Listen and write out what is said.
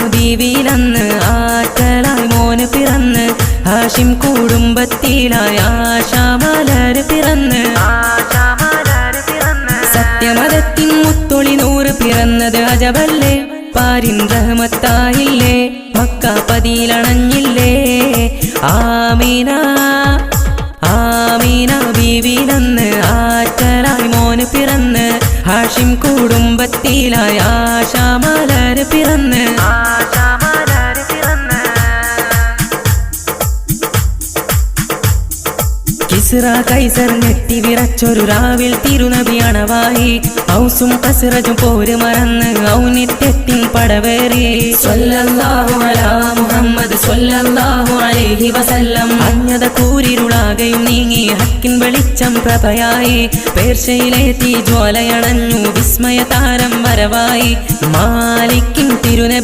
ബീവിയിലന്ന് ആറ്റലായി മോന് പിറന്ന് ഹാഷിം കുടുംബത്തിലായി ആശാമലര് പിറന്ന് സത്യമതത്തിൻ മുത്തൊളി നൂറ് പിറന്നത് അജബല്ലേ പാരിൻ റഹ്മത്തായില്ലേ മക്ക പതിയിലണഞ്ഞില്ലേ ആമീന ആമീന ബീവിയിലന്ന് ആറ്റലായി മോന് പിറന്ന് ഹാഷിം കുടുംബത്തിലായി ആശാമലര് പിറന്ന് കിസ്റ കൈസർ ഞെട്ടി വിറച്ചൊരു രാവിൽ തിരുനബി അണവായി ഔസും കസ്റജും പോര് മറന്ന് ഔന്നിത്യത്തിൻ പടവേറി സ്വല്ലല്ലാഹു അലാ മുഹമ്മദ് സ്വല്ലല്ലാഹു അലൈഹി വസല്ലം അജ്ഞത കൂരിരുളാകയും നീങ്ങി ഹക്കിൻ വെളിച്ചം പ്രഭയായി പേർഷ്യയിലെ തീജ്വാലയണഞ്ഞു വിസ്മയ താരം വരവായി മാലിക്കിൻ തിരുനബി